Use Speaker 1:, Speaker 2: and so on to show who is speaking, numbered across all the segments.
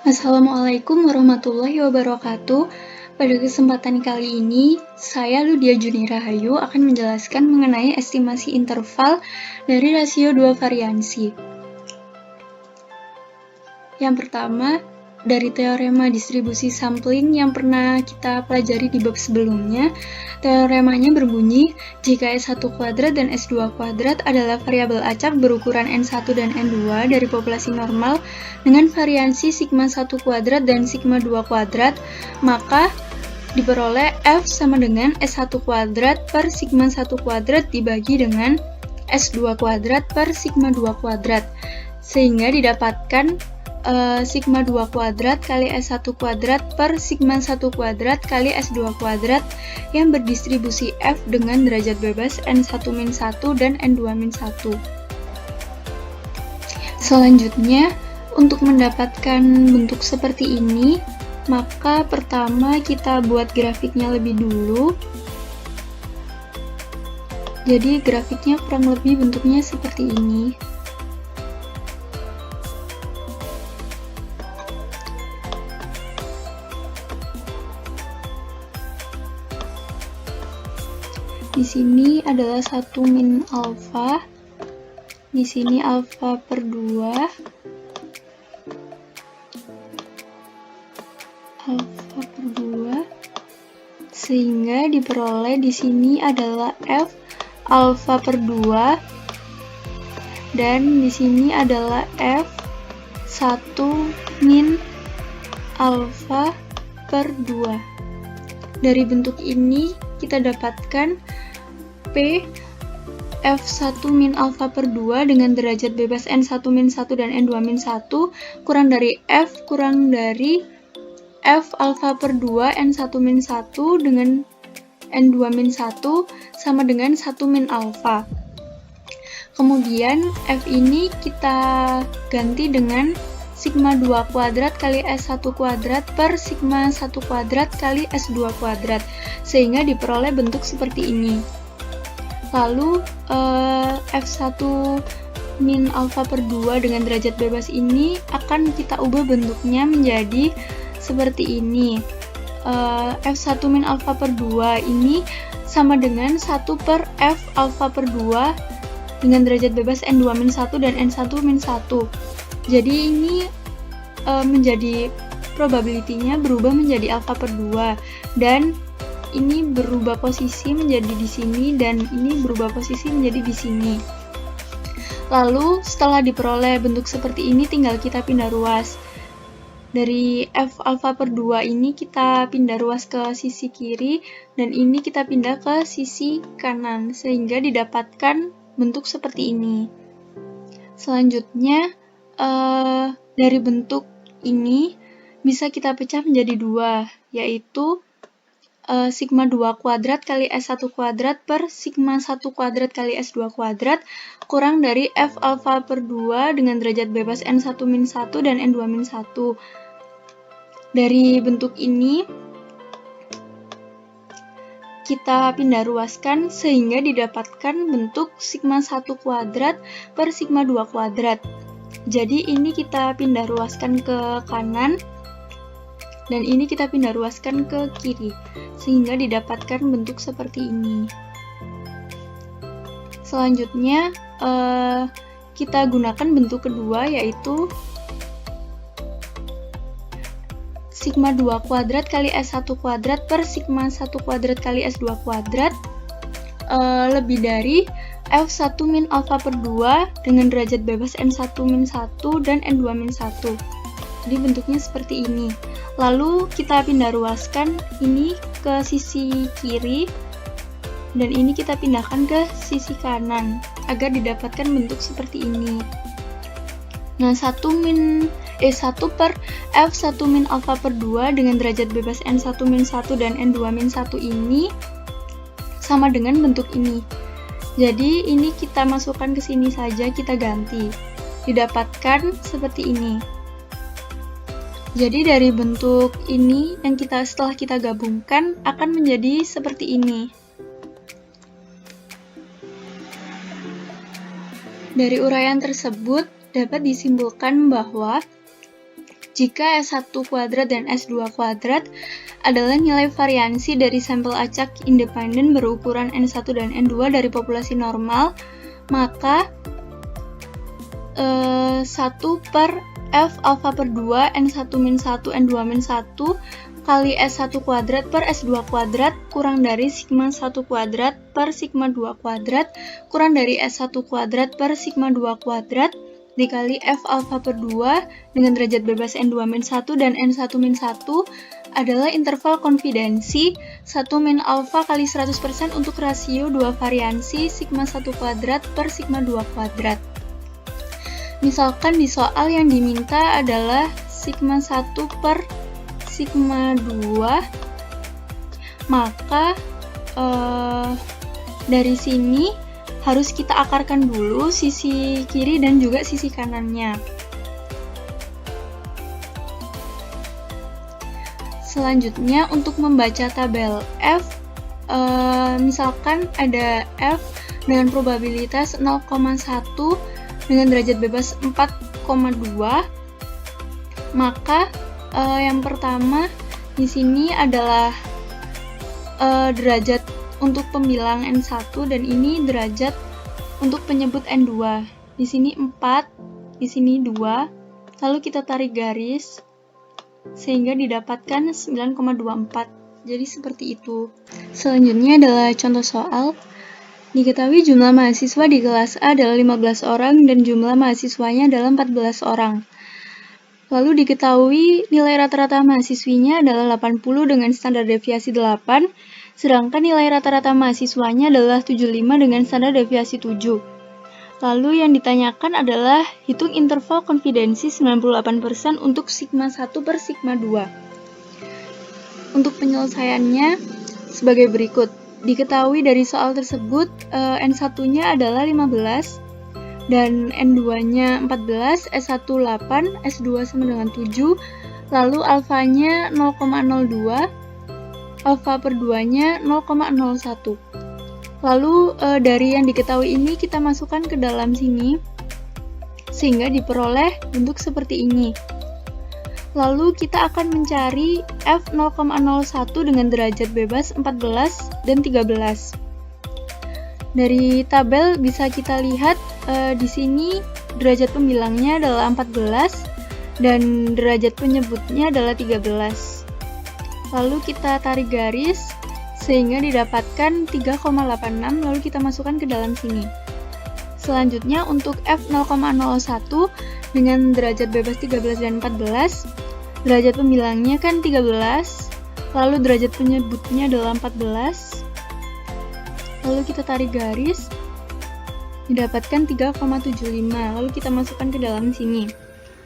Speaker 1: Assalamualaikum warahmatullahi wabarakatuh. Pada kesempatan kali ini, saya Ludia Juni Rahayu akan menjelaskan mengenai estimasi interval dari rasio dua variansi. Yang pertama, dari teorema distribusi sampling yang pernah kita pelajari di bab sebelumnya, teoremanya berbunyi, jika S1 kuadrat dan S2 kuadrat adalah variabel acak berukuran N1 dan N2 dari populasi normal dengan variansi sigma 1 kuadrat dan sigma 2 kuadrat, maka diperoleh F sama dengan S1 kuadrat per sigma 1 kuadrat dibagi dengan S2 kuadrat per sigma 2 kuadrat, sehingga didapatkan sigma 2 kuadrat kali S1 kuadrat per sigma 1 kuadrat kali S2 kuadrat yang berdistribusi F dengan derajat bebas N1-1 dan N2-1. Selanjutnya, untuk mendapatkan bentuk seperti ini, maka pertama kita buat grafiknya lebih dulu. Jadi grafiknya kurang lebih bentuknya seperti ini. Di sini adalah 1 min alfa, di sini alfa per 2, alfa per 2, sehingga diperoleh di sini adalah F alfa per 2, dan di sini adalah F 1 min alfa per 2. Dari bentuk ini kita dapatkan P F1 min alfa per 2 dengan derajat bebas N1 min 1 dan N2 min 1 kurang dari F kurang dari F alfa per 2 N1 min 1 dengan N2 min 1 sama dengan 1 min alfa. Kemudian F ini kita ganti dengan sigma 2 kuadrat kali S1 kuadrat per sigma 1 kuadrat kali S2 kuadrat, sehingga diperoleh bentuk seperti ini. Lalu F1 min alfa per 2 dengan derajat bebas ini akan kita ubah bentuknya menjadi seperti ini. F1 min alfa per 2 ini sama dengan 1 per F alfa per 2 dengan derajat bebas N2 min 1 dan N1 min 1. Jadi ini menjadi probability-nya berubah menjadi alfa per 2, dan ini berubah posisi menjadi di sini, dan ini berubah posisi menjadi di sini. Lalu setelah diperoleh bentuk seperti ini, tinggal kita pindah ruas. Dari F alfa per 2 ini kita pindah ruas ke sisi kiri, dan ini kita pindah ke sisi kanan, sehingga didapatkan bentuk seperti ini. Selanjutnya, dari bentuk ini bisa kita pecah menjadi dua, yaitu sigma 2 kuadrat kali S1 kuadrat per sigma 1 kuadrat kali S2 kuadrat kurang dari F alfa per 2 dengan derajat bebas N1 min 1 dan N2 min 1. Dari bentuk ini kita pindah ruaskan sehingga didapatkan bentuk sigma 1 kuadrat per sigma 2 kuadrat. Jadi ini kita pindah ruaskan ke kanan, dan ini kita pindah ruaskan ke kiri, sehingga didapatkan bentuk seperti ini. Selanjutnya, kita gunakan bentuk kedua, yaitu sigma 2 kuadrat kali S1 kuadrat per sigma 1 kuadrat kali S2 kuadrat lebih dari F1 min alfa per 2 dengan derajat bebas N1 min 1 dan N2 min 1. Jadi bentuknya seperti ini. Lalu kita pindah ruaskan ini ke sisi kiri, dan ini kita pindahkan ke sisi kanan agar didapatkan bentuk seperti ini. Nah, 1 per F1 min alfa per 2 dengan derajat bebas N1 min 1 dan N2 min 1 ini sama dengan bentuk ini. Jadi ini kita masukkan ke sini saja, kita ganti. Didapatkan seperti ini. Jadi dari bentuk ini yang setelah kita gabungkan akan menjadi seperti ini. Dari uraian tersebut dapat disimpulkan bahwa jika S1 kuadrat dan S2 kuadrat adalah nilai variansi dari sampel acak independen berukuran N1 dan N2 dari populasi normal, maka 1 per F alfa per 2 N1 min 1 N2 min 1 kali S1 kuadrat per S2 kuadrat kurang dari sigma 1 kuadrat per sigma 2 kuadrat kurang dari S1 kuadrat per sigma 2 kuadrat dikali F alfa per 2 dengan derajat bebas N2 min 1 dan N1 min 1 adalah interval konfidensi 1 min alfa kali 100% untuk rasio 2 variansi sigma 1 kuadrat per sigma 2 kuadrat. Misalkan di soal yang diminta adalah sigma 1 per sigma 2, maka dari sini harus kita akarkan dulu sisi kiri dan juga sisi kanannya. Selanjutnya untuk membaca tabel F, misalkan ada F dengan probabilitas 0,1 dengan derajat bebas 4,2, maka yang pertama di sini adalah derajat untuk pembilang N1 dan ini derajat untuk penyebut N2. Di sini 4, di sini 2. Lalu kita tarik garis sehingga didapatkan 9,24. Jadi seperti itu. Selanjutnya adalah contoh soal. Diketahui jumlah mahasiswa di kelas A adalah 15 orang dan jumlah mahasiswanya adalah 14 orang. Lalu diketahui nilai rata-rata mahasiswinya adalah 80 dengan standar deviasi 8, sedangkan nilai rata-rata mahasiswanya adalah 75 dengan standar deviasi 7. Lalu yang ditanyakan adalah hitung interval konfidensi 98% untuk sigma 1 per sigma 2. Untuk penyelesaiannya sebagai berikut. Diketahui dari soal tersebut N1-nya adalah 15 dan N2-nya 14, S1 8, S2 sama dengan 7, lalu alfanya 0,02, alfa per 2-nya 0,01. Lalu dari yang diketahui ini kita masukkan ke dalam sini, sehingga diperoleh bentuk seperti ini. Lalu kita akan mencari F 0,01 dengan derajat bebas 14 dan 13. Dari tabel bisa kita lihat di sini derajat pembilangnya adalah 14 dan derajat penyebutnya adalah 13. Lalu kita tarik garis sehingga didapatkan 3,86 lalu kita masukkan ke dalam sini. Selanjutnya untuk F 0,01 dengan derajat bebas 13 dan 14, derajat pembilangnya kan 13, lalu derajat penyebutnya adalah 14. Lalu kita tarik garis, didapatkan 3,75, lalu kita masukkan ke dalam sini.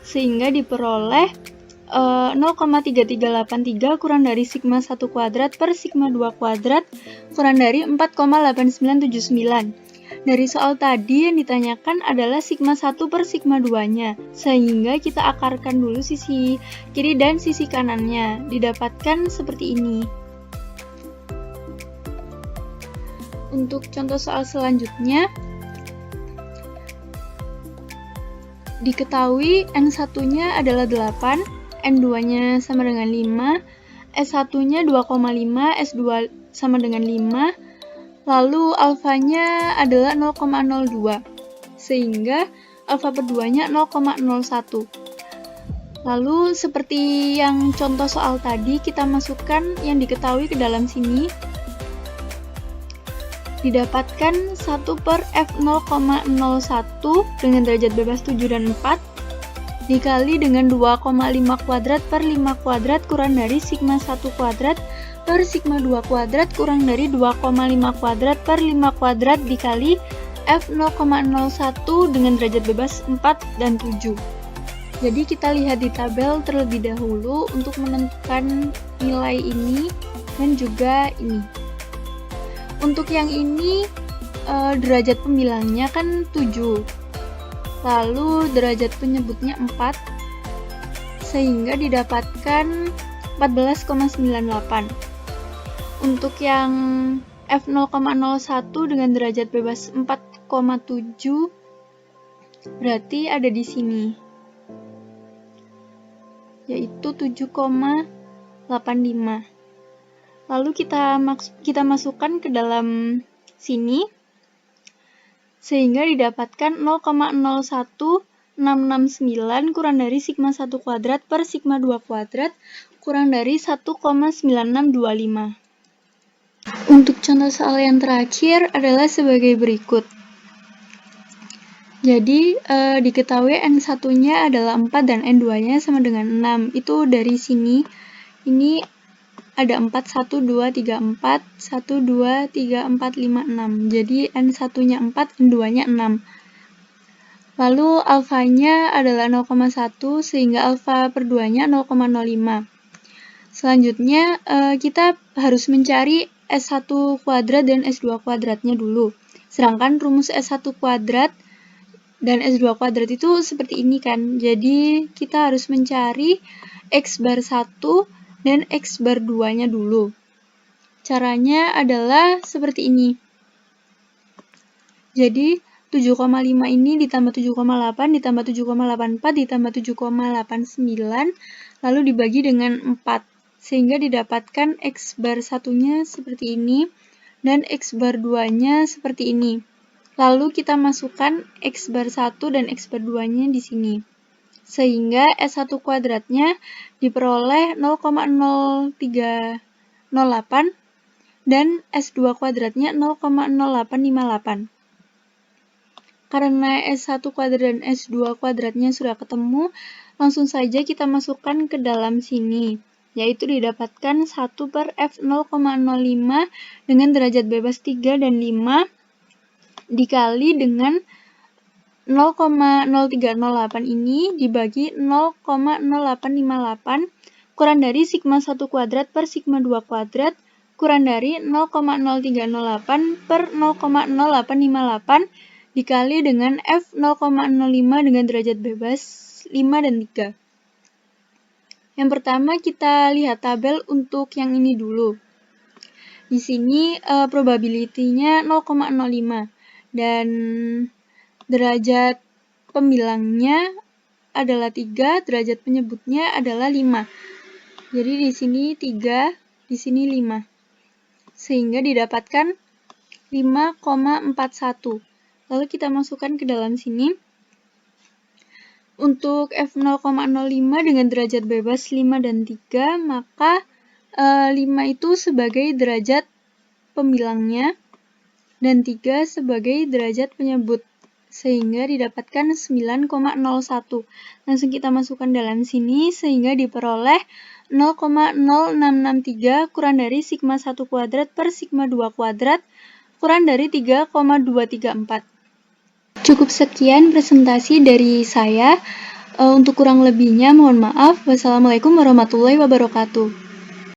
Speaker 1: Sehingga diperoleh 0,3383 kurang dari sigma 1 kuadrat per sigma 2 kuadrat kurang dari 4,8979. Dari soal tadi yang ditanyakan adalah sigma 1 per sigma 2-nya, sehingga kita akarkan dulu sisi kiri dan sisi kanannya, didapatkan seperti ini. Untuk contoh soal selanjutnya, diketahui N1-nya adalah 8, N2-nya sama dengan 5, S1-nya 2,5, S2 sama dengan 5, lalu alfanya adalah 0,02, sehingga alfa per 2-nya 0,01. Lalu seperti yang contoh soal tadi, kita masukkan yang diketahui ke dalam sini, didapatkan 1 per F 0,01 dengan derajat bebas 7 dan 4 dikali dengan 2,5 kuadrat per 5 kuadrat kurang dari sigma 1 kuadrat per sigma 2 kuadrat kurang dari 2,5 kuadrat per 5 kuadrat dikali F 0,01 dengan derajat bebas 4 dan 7. Jadi kita lihat di tabel terlebih dahulu untuk menentukan nilai ini dan juga ini. Untuk yang ini derajat pembilangnya kan 7, lalu derajat penyebutnya 4, sehingga didapatkan 14,98. Untuk yang F 0,01 dengan derajat bebas 4,7 berarti ada di sini. yaitu 7,85. Lalu kita masukkan ke dalam sini, sehingga didapatkan 0,01669 kurang dari sigma 1 kuadrat per sigma 2 kuadrat kurang dari 1,9625. Untuk contoh soal yang terakhir adalah sebagai berikut. Jadi, diketahui N1-nya adalah 4 dan N2-nya sama dengan 6. Itu dari sini, ini ada 4, 1, 2, 3, 4, 1, 2, 3, 4, 5, 6. Jadi N1-nya 4, N2-nya 6. Lalu alfanya adalah 0,1 sehingga alfa per 2-nya 0,05. Selanjutnya kita harus mencari S1 kuadrat dan S2 kuadratnya dulu. Sedangkan rumus S1 kuadrat dan S2 kuadrat itu seperti ini kan. Jadi kita harus mencari X bar 1 dan X bar 2-nya dulu. Caranya adalah seperti ini. Jadi 7,5 ini ditambah 7,8 ditambah 7,84 ditambah 7,89 lalu dibagi dengan 4 sehingga didapatkan X bar 1-nya seperti ini dan X bar 2-nya seperti ini. Lalu kita masukkan X bar 1 dan X bar 2-nya di sini. Sehingga S1 kuadratnya diperoleh 0,0308 dan S2 kuadratnya 0,0858. Karena S1 kuadrat dan S2 kuadratnya sudah ketemu, langsung saja kita masukkan ke dalam sini, yaitu didapatkan 1 per F 0,05 dengan derajat bebas 3 dan 5 dikali dengan 0,0308 ini dibagi 0,0858 kurang dari sigma 1 kuadrat per sigma 2 kuadrat kurang dari 0,0308 per 0,0858 dikali dengan F 0,05 dengan derajat bebas 5 dan 3. Yang pertama kita lihat tabel untuk yang ini dulu. Di sini probability-nya 0,05 dan derajat pembilangnya adalah 3, derajat penyebutnya adalah 5. Jadi di sini 3, di sini 5. Sehingga didapatkan 5,41. Lalu kita masukkan ke dalam sini. Untuk F 0,05 dengan derajat bebas 5 dan 3, maka 5 itu sebagai derajat pembilangnya dan 3 sebagai derajat penyebut. Sehingga didapatkan 9,01. Langsung kita masukkan dalam sini sehingga diperoleh 0,0663 kurang dari sigma 1 kuadrat per sigma 2 kuadrat kurang dari 3,234. Cukup sekian presentasi dari saya. Untuk kurang lebihnya mohon maaf. Wassalamualaikum warahmatullahi wabarakatuh.